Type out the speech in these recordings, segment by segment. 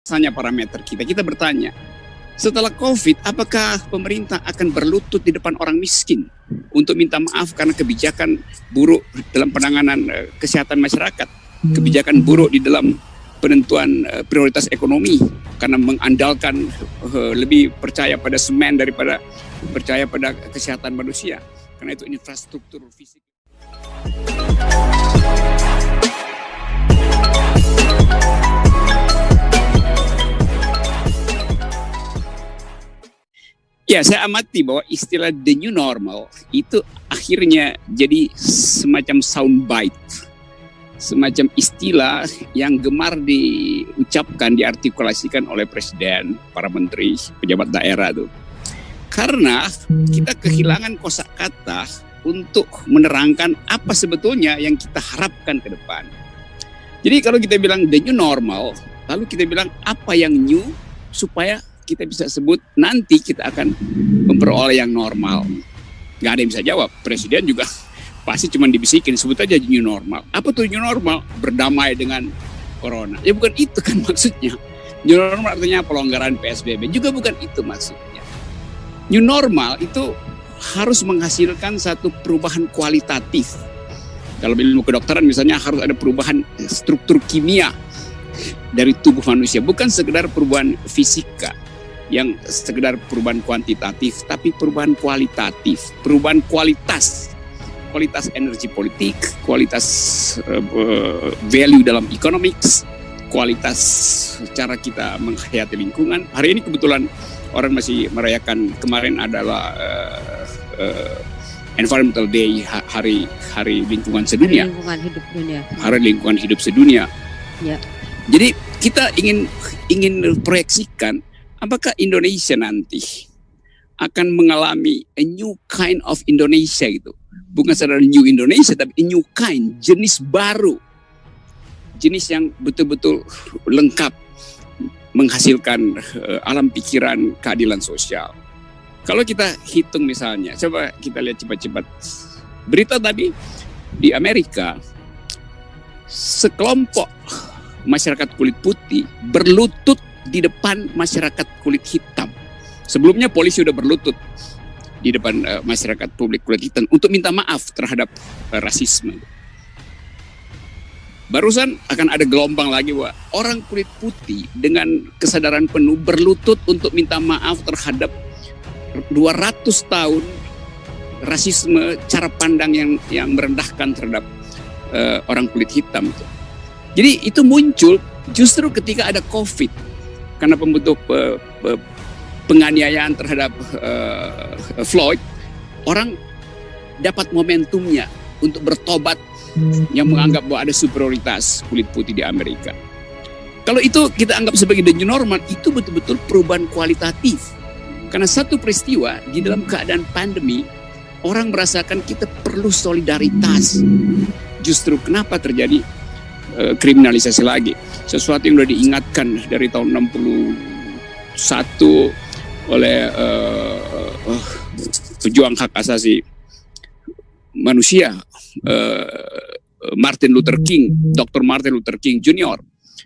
Misalnya parameter kita bertanya, setelah COVID, apakah pemerintah akan berlutut di depan orang miskin untuk minta maaf karena kebijakan buruk dalam penanganan kesehatan masyarakat, kebijakan buruk di dalam penentuan prioritas ekonomi karena mengandalkan lebih percaya pada semen daripada percaya pada kesehatan manusia, karena itu infrastruktur fisik. Ya, saya amati bahwa istilah the new normal itu akhirnya jadi semacam soundbite, semacam istilah yang gemar diucapkan, diartikulasikan oleh presiden, para menteri, pejabat daerah tuh. Karena kita kehilangan kosakata untuk menerangkan apa sebetulnya yang kita harapkan ke depan. Jadi kalau kita bilang the new normal, lalu kita bilang apa yang new supaya kita bisa sebut nanti kita akan memperoleh yang normal. Gak ada yang bisa jawab. Presiden juga pasti cuma dibisikin, sebut aja new normal. Apa tuh new normal? Berdamai dengan corona. Ya bukan itu kan maksudnya. New normal artinya pelonggaran PSBB. Juga bukan itu maksudnya. New normal itu harus menghasilkan satu perubahan kualitatif. Kalau ilmu kedokteran misalnya harus ada perubahan struktur kimia dari tubuh manusia. Bukan sekedar perubahan fisika yang sekedar perubahan kuantitatif, tapi perubahan kualitatif, perubahan kualitas energi politik, kualitas value dalam economics, kualitas cara kita menghayati lingkungan. Hari ini kebetulan orang masih merayakan, kemarin adalah Environmental Day, hari lingkungan sedunia. Hari lingkungan hidup sedunia. Ya. Jadi kita ingin proyeksikan apakah Indonesia nanti akan mengalami a new kind of Indonesia gitu. Bukan sekedar new Indonesia, tapi a new kind, jenis baru. Jenis yang betul-betul lengkap, menghasilkan alam pikiran, keadilan sosial. Kalau kita hitung misalnya, coba kita lihat cepat-cepat. Berita tadi di Amerika, sekelompok masyarakat kulit putih berlutut di depan masyarakat kulit hitam. Sebelumnya polisi sudah berlutut di depan masyarakat publik kulit hitam untuk minta maaf terhadap rasisme. Barusan akan ada gelombang lagi bahwa orang kulit putih dengan kesadaran penuh berlutut untuk minta maaf terhadap 200 tahun rasisme, cara pandang yang merendahkan terhadap orang kulit hitam. Jadi itu muncul justru ketika ada COVID. Karena pembentuk penganiayaan terhadap Floyd, orang dapat momentumnya untuk bertobat yang menganggap bahwa ada superioritas kulit putih di Amerika. Kalau itu kita anggap sebagai the new normal, itu betul-betul perubahan kualitatif. Karena satu peristiwa di dalam keadaan pandemi, orang merasakan kita perlu solidaritas. Justru kenapa terjadi kriminalisasi lagi? Sesuatu yang sudah diingatkan dari tahun 61 oleh pejuang hak asasi manusia, Martin Luther King, Dr. Martin Luther King Jr.,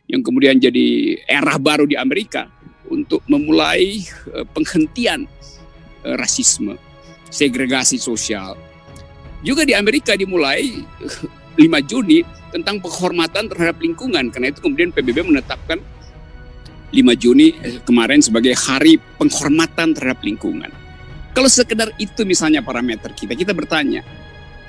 yang kemudian jadi era baru di Amerika untuk memulai penghentian rasisme, segregasi sosial. Juga di Amerika dimulai 5 Juni tentang penghormatan terhadap lingkungan. Karena itu kemudian PBB menetapkan 5 Juni kemarin sebagai hari penghormatan terhadap lingkungan. Kalau sekedar itu misalnya parameter kita bertanya,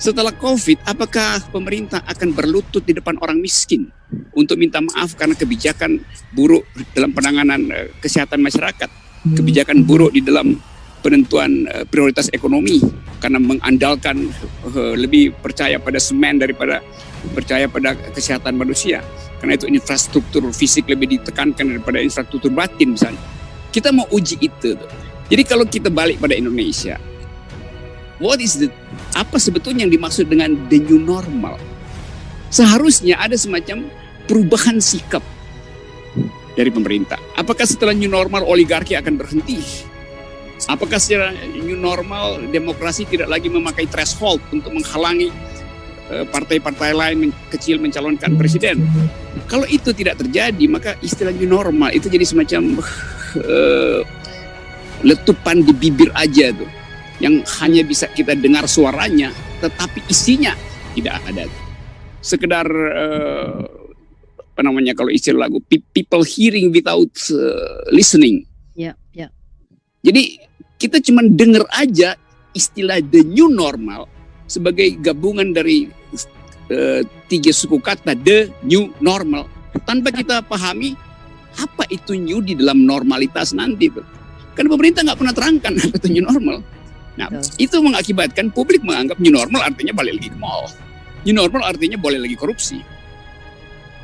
setelah COVID, apakah pemerintah akan berlutut di depan orang miskin untuk minta maaf karena kebijakan buruk dalam penanganan kesehatan masyarakat, kebijakan buruk di dalam penentuan prioritas ekonomi karena mengandalkan lebih percaya pada semen daripada percaya pada kesehatan manusia, karena itu infrastruktur fisik lebih ditekankan daripada infrastruktur batin misalnya. Kita mau uji itu. Jadi kalau kita balik pada Indonesia, apa sebetulnya yang dimaksud dengan the new normal? Seharusnya ada semacam perubahan sikap dari pemerintah. Apakah setelah new normal oligarki akan berhenti? Apakah secara new normal demokrasi tidak lagi memakai threshold untuk menghalangi partai-partai lain kecil mencalonkan presiden. Kalau itu tidak terjadi, maka istilah new normal itu jadi semacam letupan di bibir aja tuh, yang hanya bisa kita dengar suaranya, tetapi isinya tidak ada. Sekedar kalau istilah lagu, people hearing without listening. Jadi kita cuma dengar aja istilah the new normal sebagai gabungan dari 3 suku kata the new normal, tanpa kita pahami apa itu new di dalam normalitas nanti tuh. Karena pemerintah nggak pernah terangkan apa itu new normal. Nah, itu mengakibatkan publik menganggap new normal artinya balik lagi ke mall. New normal artinya boleh lagi korupsi.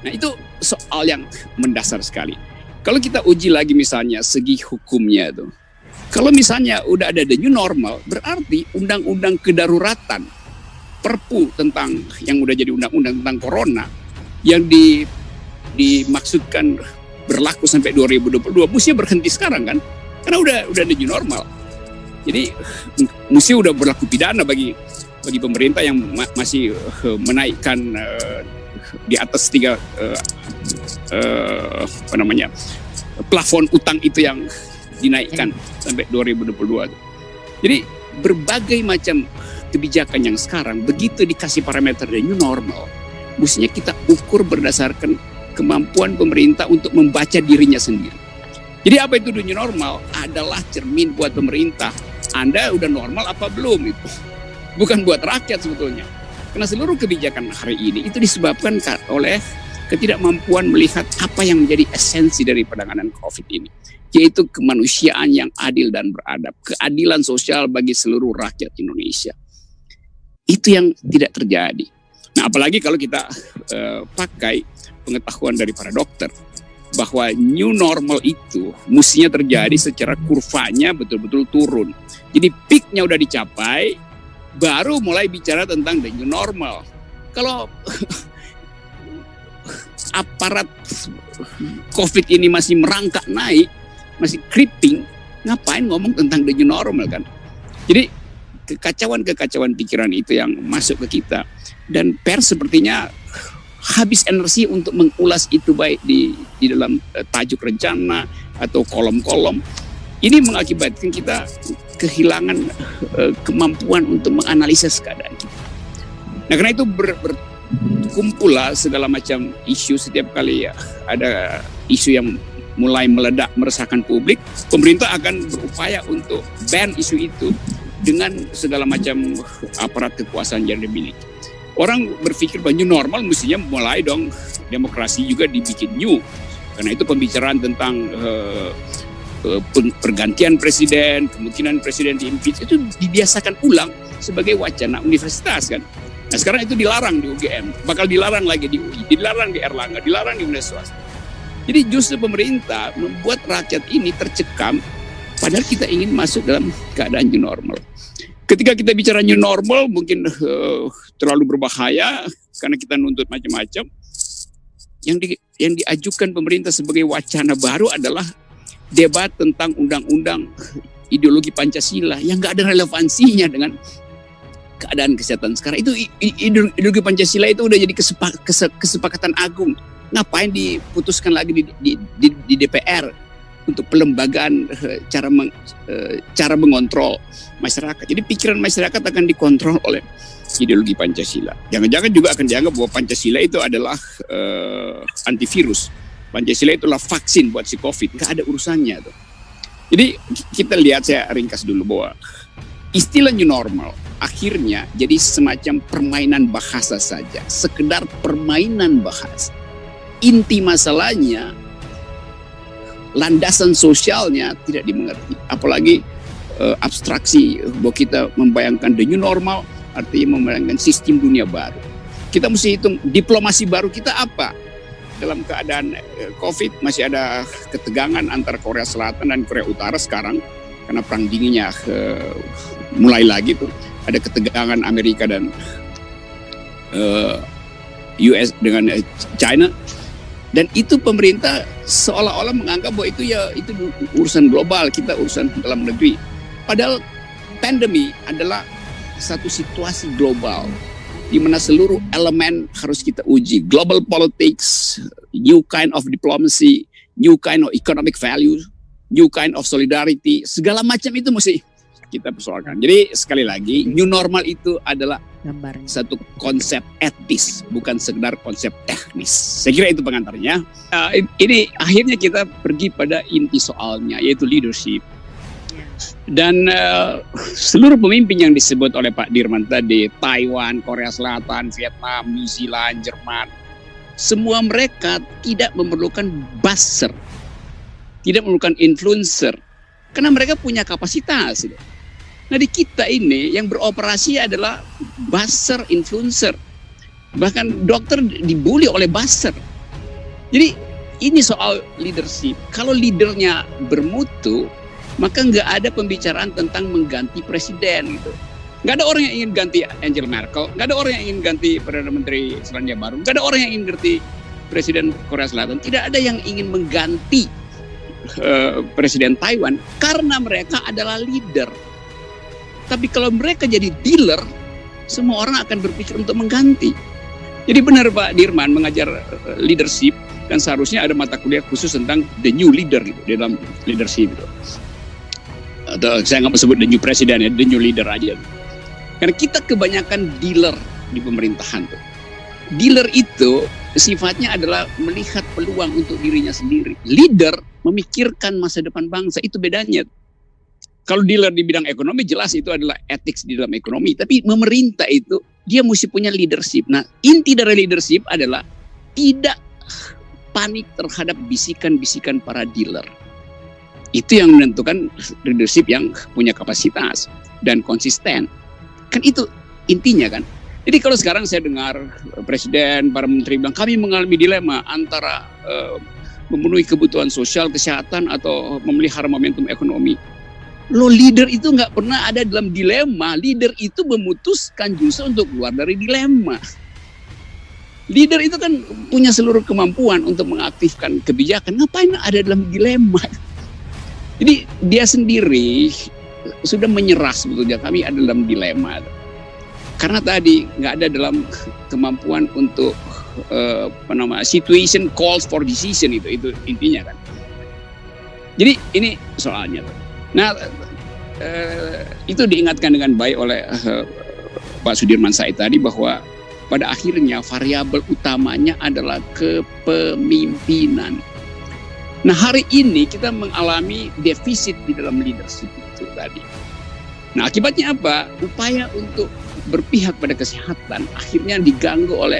Nah, itu soal yang mendasar sekali. Kalau kita uji lagi misalnya segi hukumnya itu. Kalau misalnya udah ada the new normal, berarti undang-undang kedaruratan, Perpu tentang yang udah jadi undang-undang tentang corona yang dimaksudkan berlaku sampai 2022 mesti berhenti sekarang kan? Karena udah ada new normal. Jadi mesti udah berlaku pidana bagi pemerintah yang masih menaikkan di atas 3 plafon utang itu yang dinaikkan sampai 2022. Jadi berbagai macam kebijakan yang sekarang begitu dikasih parameter the new normal, mestinya kita ukur berdasarkan kemampuan pemerintah untuk membaca dirinya sendiri. Jadi apa itu the new normal? Adalah cermin buat pemerintah. Anda udah normal apa belum itu? Bukan buat rakyat sebetulnya. Karena seluruh kebijakan hari ini itu disebabkan oleh ketidakmampuan melihat apa yang menjadi esensi dari penanganan COVID ini, yaitu kemanusiaan yang adil dan beradab, keadilan sosial bagi seluruh rakyat Indonesia. Itu yang tidak terjadi. Nah, apalagi kalau kita pakai pengetahuan dari para dokter, bahwa new normal itu mestinya terjadi secara kurvanya betul-betul turun. Jadi peaknya udah dicapai, baru mulai bicara tentang the new normal. Kalau aparat COVID ini masih merangkak naik, masih creeping, ngapain ngomong tentang the new normal kan? Jadi kekacauan pikiran itu yang masuk ke kita. Dan pers sepertinya habis energi untuk mengulas itu baik di dalam tajuk rencana atau kolom-kolom. Ini mengakibatkan kita kehilangan kemampuan untuk menganalisis keadaan kita. Nah, karena itu berkumpul lah segala macam isu setiap kali ya ada isu yang mulai meledak meresahkan publik, pemerintah akan berupaya untuk ban isu itu dengan segala macam aparat kekuasaan yang dimiliki. Orang berpikir bahwa new normal mestinya mulai dong demokrasi juga dibikin new. Karena itu pembicaraan tentang pergantian presiden, kemungkinan presiden diimpeach itu dibiasakan ulang sebagai wacana universitas kan. Nah, sekarang itu dilarang di UGM, bakal dilarang lagi di UI, dilarang di Erlangga, dilarang di universitas swasta. Jadi justru pemerintah membuat rakyat ini tercekam padahal kita ingin masuk dalam keadaan new normal. Ketika kita bicara new normal mungkin terlalu berbahaya karena kita nuntut macam-macam. Yang diajukan pemerintah sebagai wacana baru adalah debat tentang undang-undang ideologi Pancasila yang nggak ada relevansinya dengan keadaan kesehatan sekarang. Itu ideologi Pancasila itu udah jadi kesepakatan agung. Ngapain diputuskan lagi di DPR untuk pelembagaan cara mengontrol masyarakat. Jadi pikiran masyarakat akan dikontrol oleh ideologi Pancasila. Jangan-jangan juga akan dianggap bahwa Pancasila itu adalah antivirus. Pancasila itulah vaksin buat si COVID. Nggak ada urusannya tuh. Jadi kita lihat, saya ringkas dulu bahwa istilah new normal akhirnya jadi semacam permainan bahasa saja. Sekedar permainan bahasa. Inti masalahnya, landasan sosialnya tidak dimengerti. Apalagi abstraksi bahwa kita membayangkan the new normal artinya membayangkan sistem dunia baru. Kita mesti hitung diplomasi baru kita apa. Dalam keadaan COVID masih ada ketegangan antara Korea Selatan dan Korea Utara sekarang karena perang dinginnya mulai lagi tuh. Ada ketegangan Amerika dan US dengan China. Dan itu pemerintah seolah-olah menganggap bahwa itu urusan global, kita urusan dalam negeri. Padahal pandemi adalah satu situasi global di mana seluruh elemen harus kita uji. Global politics, new kind of diplomacy, new kind of economic value, new kind of solidarity, segala macam itu mesti kita persoalkan. Jadi sekali lagi, new normal itu adalah satu konsep etis, bukan sekedar konsep teknis. Saya kira itu pengantarnya. Ini akhirnya kita pergi pada inti soalnya, yaitu leadership. Dan seluruh pemimpin yang disebut oleh Pak Dirman tadi, Taiwan, Korea Selatan, Vietnam, New Zealand, Jerman, semua mereka tidak memerlukan buzzer, tidak memerlukan influencer, karena mereka punya kapasitas. Nah di kita ini yang beroperasi adalah buzzer, influencer. Bahkan dokter dibully oleh buzzer. Jadi ini soal leadership. Kalau leadernya bermutu, maka nggak ada pembicaraan tentang mengganti presiden gitu. Nggak ada orang yang ingin ganti Angela Merkel, nggak ada orang yang ingin ganti Perdana Menteri Selandia Baru, nggak ada orang yang ingin ganti Presiden Korea Selatan. Tidak ada yang ingin mengganti Presiden Taiwan karena mereka adalah leader. Tapi kalau mereka jadi dealer, semua orang akan berpikir untuk mengganti. Jadi benar Pak Dirman mengajar leadership, dan seharusnya ada mata kuliah khusus tentang the new leader gitu, di dalam leadership itu. Atau saya nggak mau sebut the new president ya, the new leader aja. Karena kita kebanyakan dealer di pemerintahan tuh. Dealer itu sifatnya adalah melihat peluang untuk dirinya sendiri. Leader memikirkan masa depan bangsa, itu bedanya. Kalau dealer di bidang ekonomi jelas itu adalah ethics di dalam ekonomi. Tapi pemerintah itu dia mesti punya leadership. Nah inti dari leadership adalah tidak panik terhadap bisikan-bisikan para dealer. Itu yang menentukan leadership yang punya kapasitas dan konsisten. Kan itu intinya kan. Jadi kalau sekarang saya dengar presiden, para menteri bilang kami mengalami dilema antara memenuhi kebutuhan sosial, kesehatan atau memelihara momentum ekonomi. Lo leader itu nggak pernah ada dalam dilema. Leader itu memutuskan justru untuk keluar dari dilema. Leader itu kan punya seluruh kemampuan untuk mengaktifkan kebijakan. Ngapain ada dalam dilema? Jadi dia sendiri sudah menyerah sebetulnya. Kami ada dalam dilema. Karena tadi nggak ada dalam kemampuan untuk situation calls for decision, itu intinya kan. Jadi ini soalnya. Nah itu diingatkan dengan baik oleh Pak Sudirman Said tadi bahwa pada akhirnya variabel utamanya adalah kepemimpinan. Nah hari ini kita mengalami defisit di dalam leadership itu tadi. Nah akibatnya apa? Upaya untuk berpihak pada kesehatan akhirnya diganggu oleh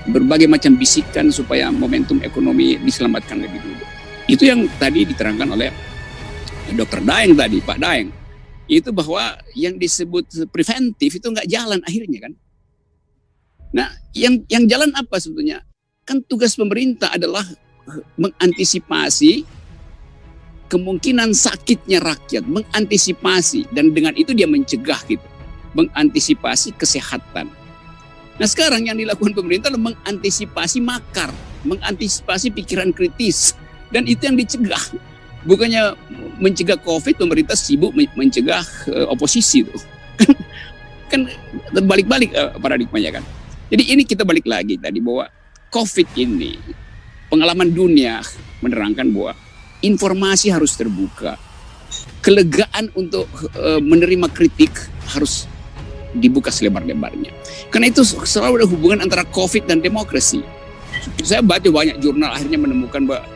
berbagai macam bisikan supaya momentum ekonomi diselamatkan lebih dulu. Itu yang tadi diterangkan oleh Dr. Daeng tadi, Pak Daeng. Itu bahwa yang disebut preventif itu nggak jalan akhirnya kan. Nah, yang jalan apa sebetulnya? Kan tugas pemerintah adalah mengantisipasi kemungkinan sakitnya rakyat, mengantisipasi, dan dengan itu dia mencegah gitu, mengantisipasi kesehatan. Nah sekarang yang dilakukan pemerintah adalah mengantisipasi makar, mengantisipasi pikiran kritis, dan itu yang dicegah. Bukannya mencegah COVID, pemerintah sibuk mencegah oposisi itu. Kan terbalik-balik paradigmanya kan. Jadi ini kita balik lagi tadi bahwa COVID ini, pengalaman dunia menerangkan bahwa informasi harus terbuka. Kelegaan untuk menerima kritik harus dibuka selebar-lebarnya. Karena itu selalu ada hubungan antara COVID dan demokrasi. Saya baca banyak jurnal akhirnya menemukan bahwa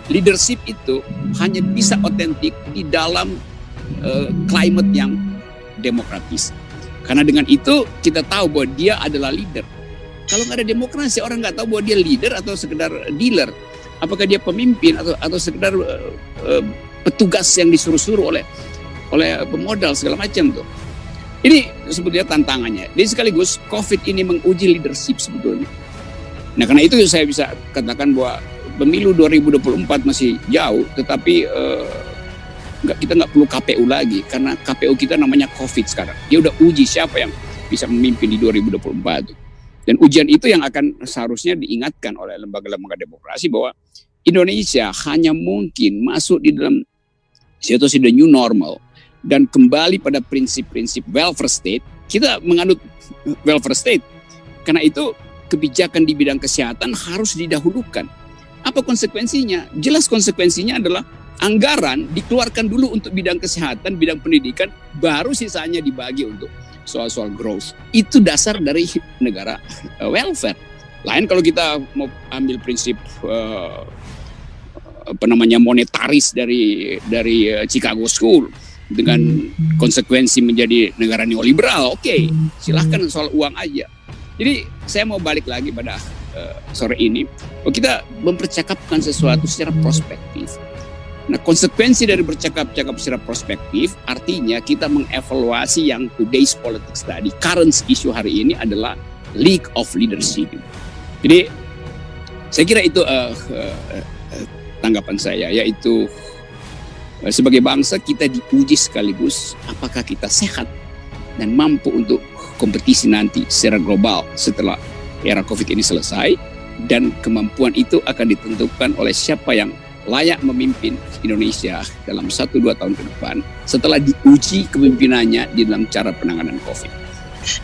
leadership itu hanya bisa otentik di dalam climate yang demokratis. Karena dengan itu kita tahu bahwa dia adalah leader. Kalau nggak ada demokrasi, orang nggak tahu bahwa dia leader atau sekedar dealer. Apakah dia pemimpin atau sekedar petugas yang disuruh-suruh oleh pemodal segala macam tuh. Ini sebetulnya tantangannya. Jadi sekaligus COVID ini menguji leadership sebetulnya. Nah karena itu saya bisa katakan bahwa pemilu 2024 masih jauh, tetapi kita nggak perlu KPU lagi karena KPU kita namanya COVID sekarang. Dia udah uji siapa yang bisa memimpin di 2024. Dan ujian itu yang akan seharusnya diingatkan oleh lembaga-lembaga demokrasi bahwa Indonesia hanya mungkin masuk di dalam situasi the new normal dan kembali pada prinsip-prinsip welfare state kita menganut welfare state. Karena itu kebijakan di bidang kesehatan harus didahulukan. Apa konsekuensinya? Jelas konsekuensinya adalah anggaran dikeluarkan dulu untuk bidang kesehatan, bidang pendidikan, baru sisanya dibagi untuk soal-soal growth. Itu dasar dari negara welfare. Lain kalau kita mau ambil prinsip monetaris dari Chicago School dengan konsekuensi menjadi negara neoliberal, oke, silahkan soal uang aja. Jadi saya mau balik lagi pada sore ini, kita mempercakapkan sesuatu secara prospektif. Nah, konsekuensi dari bercakap-cakap secara prospektif artinya kita mengevaluasi yang today's politics tadi, current issue hari ini adalah lack of leadership. Jadi saya kira itu tanggapan saya, yaitu sebagai bangsa kita diuji sekaligus apakah kita sehat dan mampu untuk kompetisi nanti secara global setelah era COVID ini selesai, dan kemampuan itu akan ditentukan oleh siapa yang layak memimpin Indonesia dalam 1-2 tahun ke depan setelah diuji kepemimpinannya di dalam cara penanganan COVID.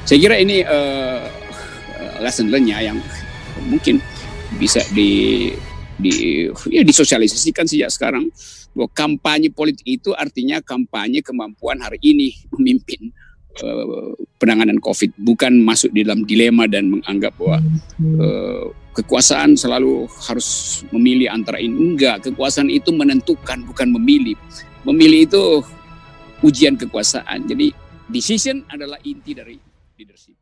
Saya kira ini lesson learn-nya yang mungkin bisa disosialisasikan sejak sekarang, bahwa kampanye politik itu artinya kampanye kemampuan hari ini memimpin penanganan COVID, bukan masuk di dalam dilema dan menganggap bahwa kekuasaan selalu harus memilih antara ini. Enggak, kekuasaan itu menentukan, bukan memilih. Memilih itu ujian kekuasaan. Jadi decision adalah inti dari leadership.